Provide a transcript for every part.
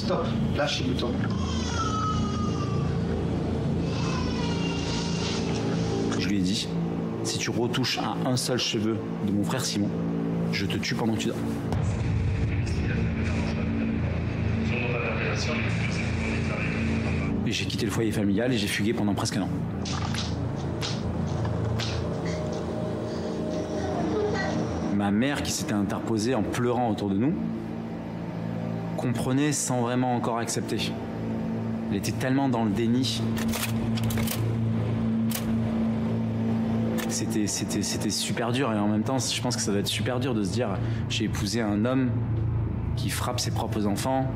Stop, lâche le bouton. Je lui ai dit, si tu retouches à un seul cheveu de mon frère Simon, je te tue pendant que tu dors. Et j'ai quitté le foyer familial et j'ai fugué pendant presque un an. Ma mère, qui s'était interposée en pleurant autour de nous, comprenait sans vraiment encore accepter. Elle était tellement dans le déni. C'était super dur et en même temps, je pense que ça doit être super dur de se dire j'ai épousé un homme qui frappe ses propres enfants.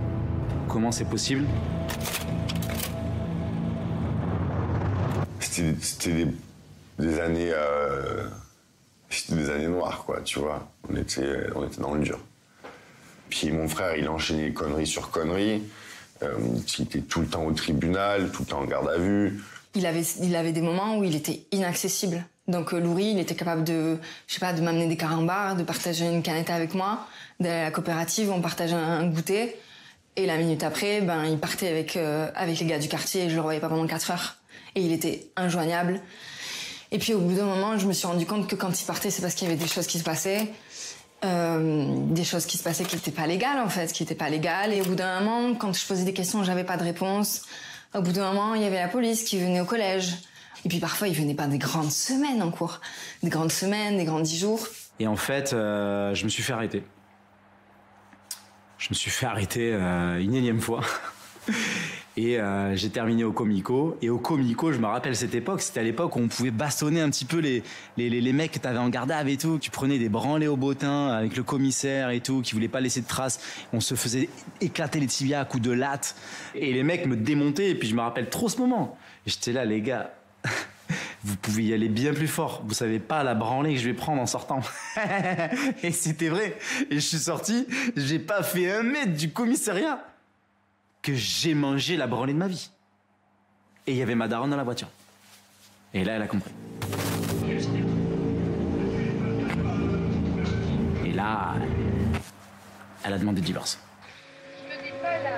Comment c'est possible? C'était des années... C'était des années noires, quoi, tu vois. On était dans le dur. Puis mon frère, il enchaînait conneries sur conneries. Il était tout le temps au tribunal, tout le temps en garde à vue. Il avait des moments où il était inaccessible. Donc Loury, il était capable de m'amener des carambars, de partager une canette avec moi. De la coopérative, on partageait un goûter. Et la minute après, il partait avec les gars du quartier et je le revoyais pas pendant 4 heures. Et il était injoignable. Et puis au bout d'un moment, je me suis rendu compte que quand il partait, c'est parce qu'il y avait des choses qui se passaient. Des choses qui se passaient qui n'étaient pas légales, en fait, qui n'étaient pas légales. Et au bout d'un moment, quand je posais des questions, j'avais pas de réponse. Au bout d'un moment, il y avait la police qui venait au collège. Et puis parfois, il venait pas des grandes semaines en cours. Des grandes semaines, des grands 10 jours. Et en fait, je me suis fait arrêter. Je me suis fait arrêter une énième fois. Et j'ai terminé au Comico. Et au Comico, je me rappelle cette époque, c'était à l'époque où on pouvait bastonner un petit peu les mecs que t'avais en garde à vue et tout, qui prenaient des branlées au bottin avec le commissaire et tout, qui voulaient pas laisser de traces. On se faisait éclater les tibias à coups de latte. Et les mecs me démontaient, et puis je me rappelle trop ce moment. Et j'étais là, les gars, vous pouvez y aller bien plus fort. Vous savez pas la branlée que je vais prendre en sortant. Et c'était vrai. Et je suis sorti, j'ai pas fait 1 mètre du commissariat que j'ai mangé la branlée de ma vie. Et il y avait ma daronne dans la voiture. Et là, elle a compris. Et là, elle a demandé le divorce. Je me dis pas là.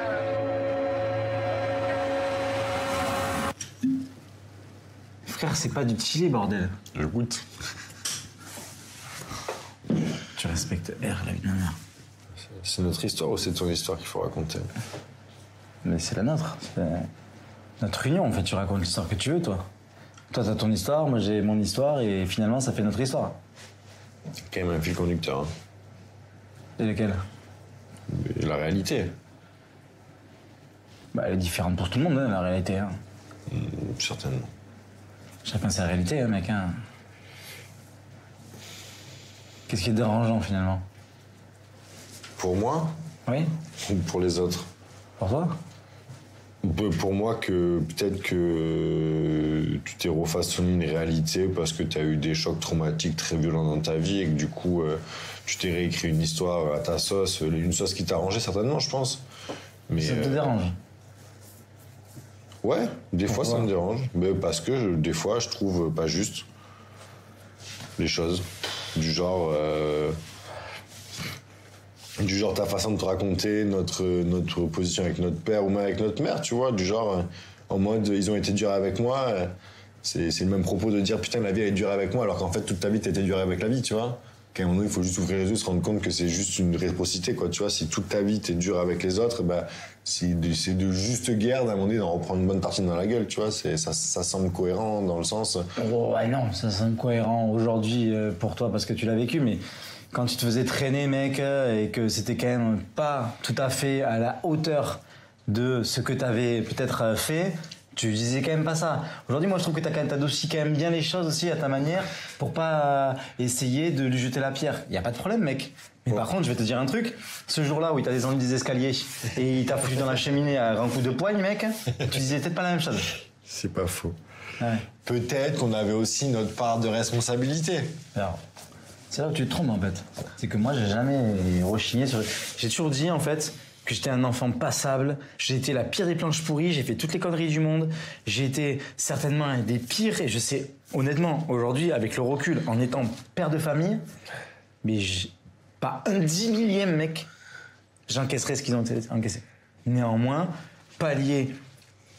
Frère, c'est pas du chili, bordel. Je goûte. Tu respectes R, la vie de ma mère. C'est notre histoire ou c'est ton histoire qu'il faut raconter? Mais c'est la nôtre. C'est notre union, en fait. Tu racontes l'histoire que tu veux, toi. Toi, t'as ton histoire, moi j'ai mon histoire, et finalement, ça fait notre histoire. Quand même un fil conducteur. Hein. Et lequel? Et la réalité. Bah, elle est différente pour tout le monde, hein, la réalité. Hein. Certainement. Chacun sa réalité, hein, mec. Hein. Qu'est-ce qui est dérangeant, finalement? Pour moi? Oui. Ou pour les autres? Pour toi? Pour moi, que peut-être que tu t'es refaçonné une réalité parce que tu as eu des chocs traumatiques très violents dans ta vie et que du coup, tu t'es réécrit une histoire à ta sauce, une sauce qui t'a arrangé certainement, je pense. Mais, ça te dérange? Ouais, des Pourquoi? fois ça me dérange. Mais parce que des fois, je trouve pas juste les choses. Du genre ta façon de te raconter notre position avec notre père ou même avec notre mère, tu vois, du genre en mode ils ont été durs avec moi, c'est le même propos de dire putain la vie elle est dure avec moi alors qu'en fait toute ta vie t'étais dur avec la vie, tu vois. Qu'à un moment donné il faut juste ouvrir les yeux, se rendre compte que c'est juste une réciprocité, quoi, tu vois. Si toute ta vie t'es dur avec les autres, bah c'est de juste guerre d'un moment donné d'en reprendre une bonne partie dans la gueule, tu vois. Ça semble cohérent dans le sens. Oh, ouais, non, ça semble cohérent aujourd'hui pour toi parce que tu l'as vécu, mais quand tu te faisais traîner, mec, et que c'était quand même pas tout à fait à la hauteur de ce que t'avais peut-être fait, tu disais quand même pas ça. Aujourd'hui, moi, je trouve que t'as adouci quand même bien les choses aussi à ta manière pour pas essayer de lui jeter la pierre. Y a pas de problème, mec. Mais par contre, je vais te dire un truc. Ce jour-là où il t'a descendu des escaliers et il t'a foutu dans la cheminée à grands coups de poigne, mec, tu disais peut-être pas la même chose. C'est pas faux. Ouais. Peut-être qu'on avait aussi notre part de responsabilité. Alors, c'est là où tu te trompes, en fait. C'est que moi, j'ai jamais rechigné sur... J'ai toujours dit, en fait, que j'étais un enfant passable. J'ai été la pire des planches pourries. J'ai fait toutes les conneries du monde. J'ai été certainement un des pires. Et je sais, honnêtement, aujourd'hui, avec le recul, en étant père de famille, mais pas un 10 millième, mec, j'encaisserais ce qu'ils ont encaissé. Néanmoins, pallier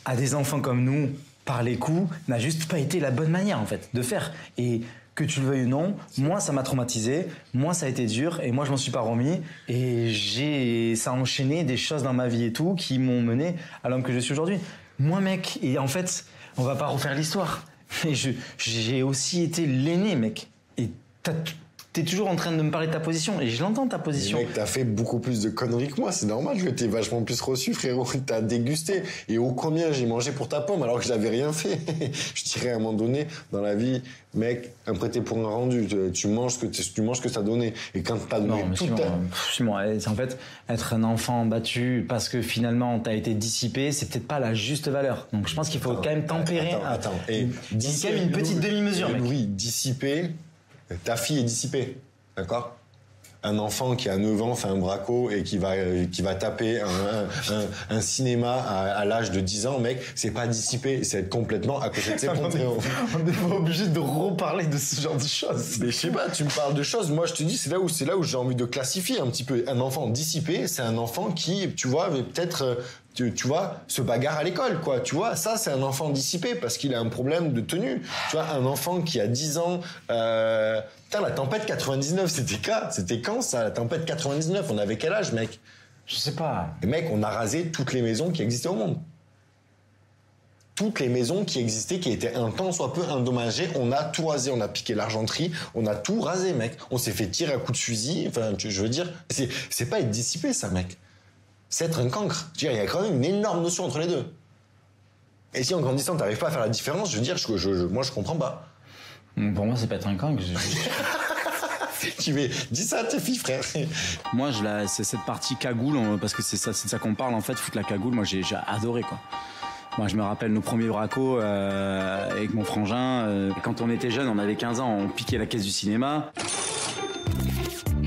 à des enfants comme nous par les coups n'a juste pas été la bonne manière en fait de faire. Et que tu le veuilles ou non, moi ça m'a traumatisé, moi ça a été dur et moi je m'en suis pas remis et ça a enchaîné des choses dans ma vie et tout qui m'ont mené à l'homme que je suis aujourd'hui. Moi mec, et en fait, on va pas refaire l'histoire, mais j'ai aussi été l'aîné mec. Et t'es toujours en train de me parler de ta position et je l'entends ta position. Mais mec, t'as fait beaucoup plus de conneries que moi, c'est normal que t'aies vachement plus reçu, frérot. T'as dégusté. Et ô combien j'ai mangé pour ta pomme alors que je l'avais rien fait. Je dirais à un moment donné, dans la vie, mec, un prêté pour un rendu. Tu manges ce que t'as donné. Et quand t'as donné tout en fait, être un enfant battu parce que finalement t'as été dissipé, c'est peut-être pas la juste valeur. Donc je pense qu'il faut quand même tempérer. Attends. Et c'est quand même une petite demi-mesure, mec. Oui, dissipé. Ta fille est dissipée, d'accord? Un enfant qui a 9 ans fait un braco et qui va taper un cinéma à l'âge de 10 ans, mec, c'est pas dissipé, c'est être complètement à côté de ses pompes. On n'est pas obligé de reparler de ce genre de choses. Mais je sais pas, tu me parles de choses, moi je te dis, c'est là où j'ai envie de classifier un petit peu. Un enfant dissipé, c'est un enfant qui, tu vois, peut-être... Tu vois, se bagarre à l'école, quoi. Tu vois, ça, c'est un enfant dissipé parce qu'il a un problème de tenue. Tu vois, un enfant qui a 10 ans... Putain, la tempête 99, c'était quand, ça, la tempête 99? On avait quel âge, mec? Je sais pas. Et mec, on a rasé toutes les maisons qui existaient au monde. Toutes les maisons qui existaient, qui étaient un tant soit peu endommagées, on a tout rasé. On a piqué l'argenterie, on a tout rasé, mec. On s'est fait tirer à coups de fusil. Enfin, je veux dire, c'est pas être dissipé, ça, mec. C'est être un cancre. Je veux dire, il y a quand même une énorme notion entre les deux. Et si en grandissant, t'arrives pas à faire la différence, je veux dire, moi, je comprends pas. Pour moi, c'est pas être un cancre. Dis ça à tes filles, frère. Moi, c'est cette partie cagoule, parce que c'est de ça qu'on parle, en fait, foutre la cagoule. Moi, j'ai adoré, quoi. Moi, je me rappelle nos premiers bracos avec mon frangin. Quand on était jeunes, on avait 15 ans, on piquait la caisse du cinéma.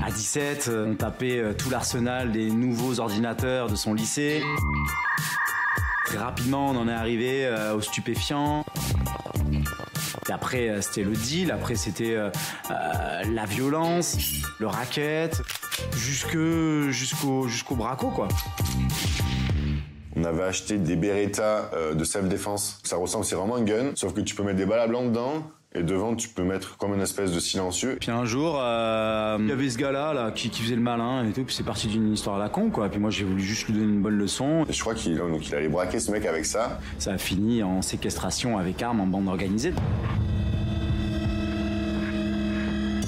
À 17, on tapait tout l'arsenal des nouveaux ordinateurs de son lycée. Très rapidement, on en est arrivé aux stupéfiants. Et après, c'était le deal. Après, c'était la violence, le racket, jusqu'au braco, quoi. On avait acheté des Beretta de self-défense. Ça ressemble, c'est vraiment un gun, sauf que tu peux mettre des balles à blanc dedans. Et devant, tu peux mettre comme une espèce de silencieux. Puis un jour, il y avait ce gars-là qui faisait le malin et tout. Puis c'est parti d'une histoire à la con, quoi. Puis moi, j'ai voulu juste lui donner une bonne leçon. Et je crois qu'il allait braquer ce mec avec ça. Ça a fini en séquestration avec armes en bande organisée.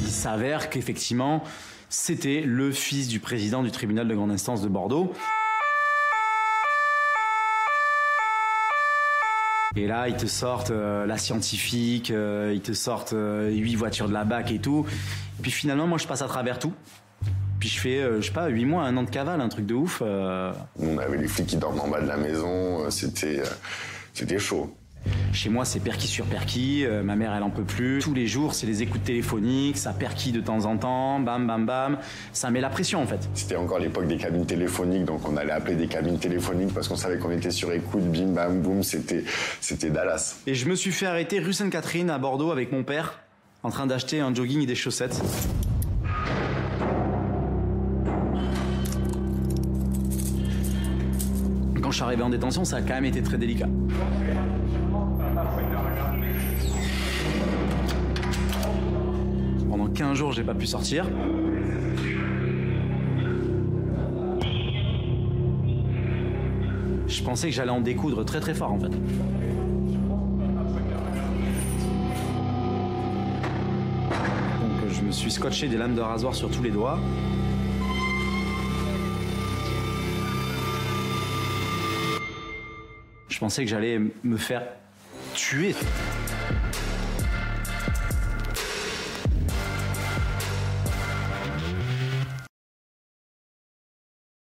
Il s'avère qu'effectivement, c'était le fils du président du tribunal de grande instance de Bordeaux. Et là, ils te sortent la scientifique, ils te sortent 8 voitures de la BAC et tout. Et puis finalement, moi, je passe à travers tout. Puis je fais, je sais pas, 8 mois, 1 an de cavale, un truc de ouf. On avait les flics qui dorment en bas de la maison, c'était chaud. Chez moi, c'est perquis sur perquis, ma mère, elle en peut plus. Tous les jours, c'est les écoutes téléphoniques, ça perquit de temps en temps, bam, bam, bam. Ça met la pression, en fait. C'était encore l'époque des cabines téléphoniques, donc on allait appeler des cabines téléphoniques parce qu'on savait qu'on était sur écoute, bim, bam, boum, c'était Dallas. Et je me suis fait arrêter rue Sainte-Catherine, à Bordeaux, avec mon père, en train d'acheter un jogging et des chaussettes. Quand je suis arrivé en détention, ça a quand même été très délicat. Pendant 15 jours, j'ai pas pu sortir. Je pensais que j'allais en découdre très très fort, en fait. Donc je me suis scotché des lames de rasoir sur tous les doigts. Je pensais que j'allais me faire tuer.